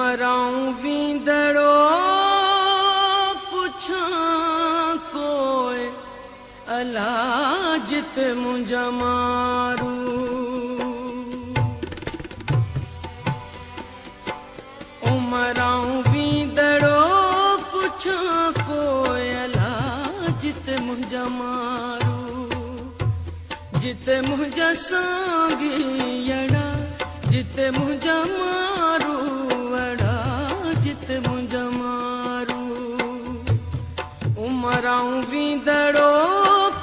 उमराऊं वींदड़ो पुछां कोई अला जित मुंहिंजा मारू उमराऊं वींदड़ो पुछां कोई अला जित मुंहिंजा मारू जित मुंहिंजा सांगीअड़ा जित मुंहिंजा मारू मुंहिंजा मारू उमराऊं वींदड़ो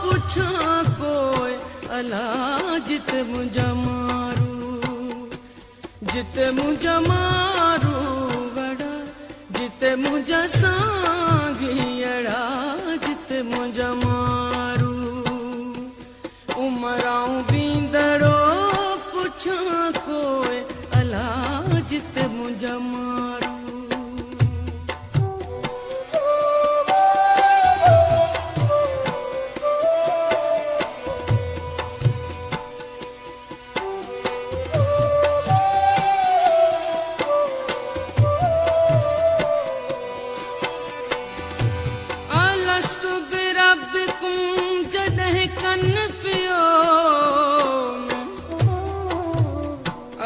पुछां कोई अला जित मुंहिंजा मारू जित मुंहिंजा मारू वड़ा जित मुंहिंजा सांगीअड़ा जित मुंहिंजा मारू उमराऊं वींदड़ो पुछां कोई अला जित मुंहिंजा मारू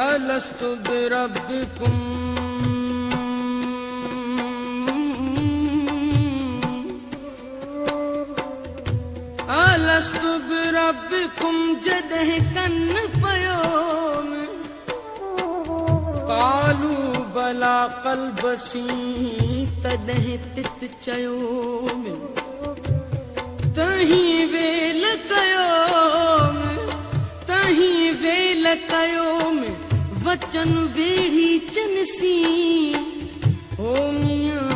अलस्तु बिरब्बिकुम अलस्तु बिरब्बिकुम जॾहिं कन पियो कालू बला क़ल्बसी तॾहिं तित चयो तहीं वेल कयो वचन वेड़ी चनसी ओ मियां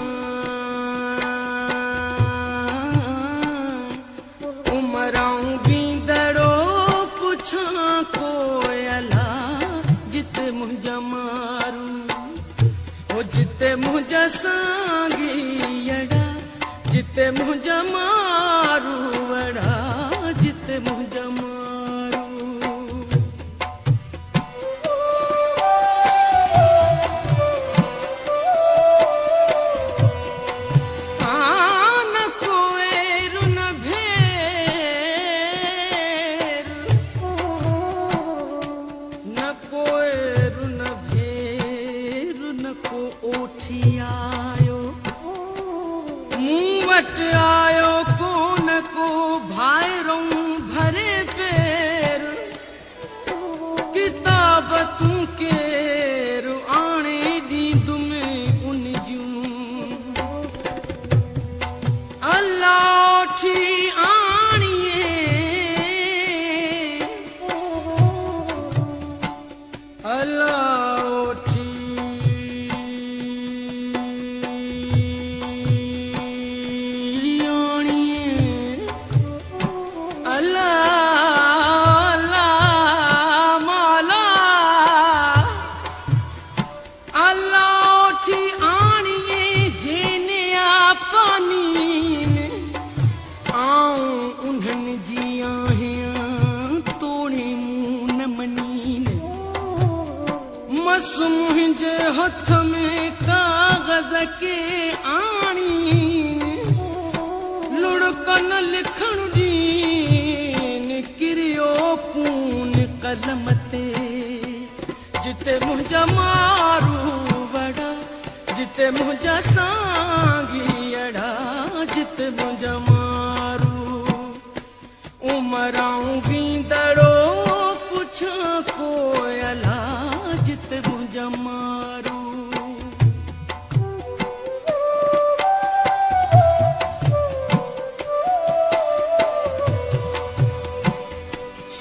उमराऊं वींदड़ो पुछां कोई अला जित मुंहिंजा मारू ओ जित मुंहिंजा सांगीअड़ा जित मुंहिंजा मारू वड़ा जित मुंहिंजा मारू आयो कोन को भाइरों भरे पेर किताब तूं केर आणे ॾींदुम उन जूं अल्लाह ओठी आणीए अल्लाह मुंहिंजे हथ में कागज़ के आणी लुड़कन लिखण ॾी लमते जिते मुंहिंजा मारू वड़ा जिते मुंहिंजा सांगी अड़ा जिते मुंहिंजा मारू उमराऊं वींदड़ो पुछ कोयला जिते मुंहिंजा मारू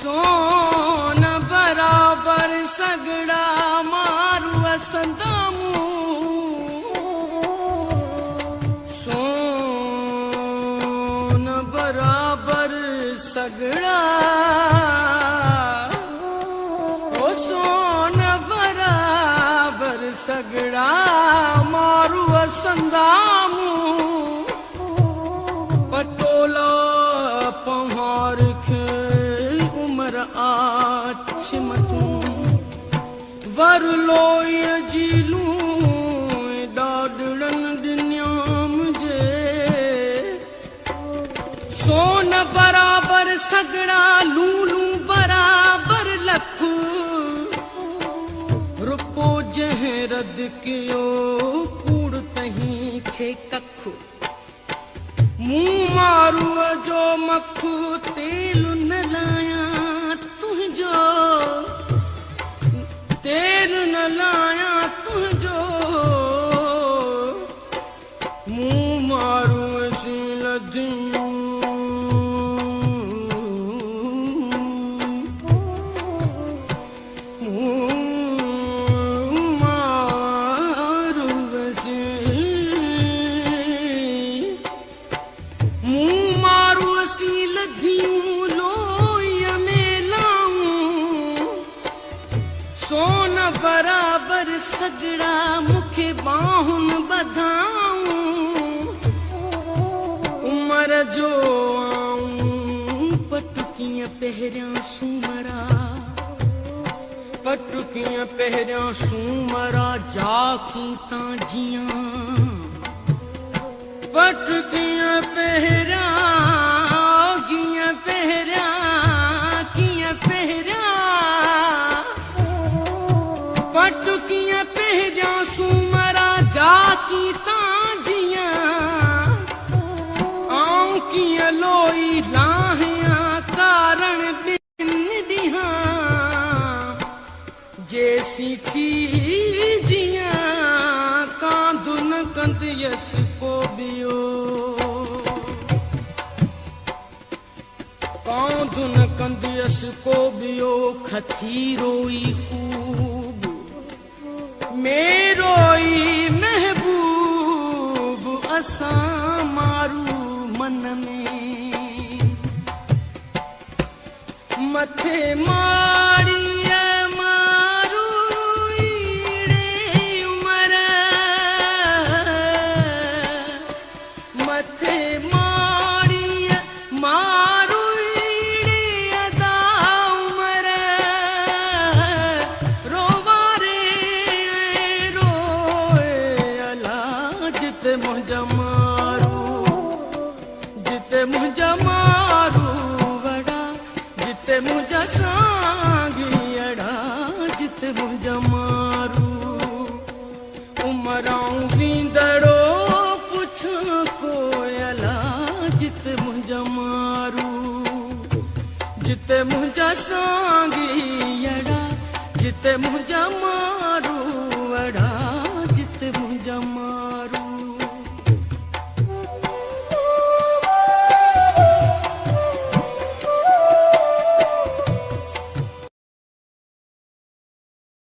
सोन बराबर सगड़ा मारू असंदामू सोन बराबर सगड़ा ओ सोन बराबर सगड़ा मारू असंदामू पटोला पहाड़ खे उमर आछ मतूं वर लोई जीलू डाडड़न दुनियाम जे सोन बराबर सगड़ा लूलू बराबर लख रुपो जंहिं रद कयो कूड़ तहीं खे कख मुंह मारूअ जो मखू तेल न लाया तुंहिंजो तेल न लाया तुंहिंजो मुंह मारूअ सी लधियूं मुंह मारूअ सी मुंह मारूअ सी लधियूं लोईअ में लाऊं सोन बराबर सगड़ा मुखे बाहुन बधाऊं उमर जो आऊं पटुकीअ पहिरियां सूमरा पटुकीअ पहिरियां सूमरा जाकी तां जियां पटुकीअ पहिरियां कीअं पहिरियां कीअं पहिरियां पटुकीअ पहिरियां सूमरा जाकी तां जियां आऊं कीअं लोई लाहियां कारण ॿिन ॾींहं जेसी थी जियां कांधु न कंदियसि को बियो कांधु न कंदियसि को बियो खथी रोई खूब मेरोई महबूब असां मारू मन में मथे माड़ीअ मारू ईड़े उमर मथे माड़ीअ मारू ईड़े अदा उमर रोवारे रोए अला जिते मुंहिंजा मारू जिते मुंहिंजा मारू वड़ा जिते मुंहिंजा सांगी अड़ा जिते मुंहिंजा मारू उमराऊं वींदड़ो पुछ कोयला जिते मुंहिंजा मारू जिते मुंहिंजा सांगी अड़ा जिते मुंहिंजा मारू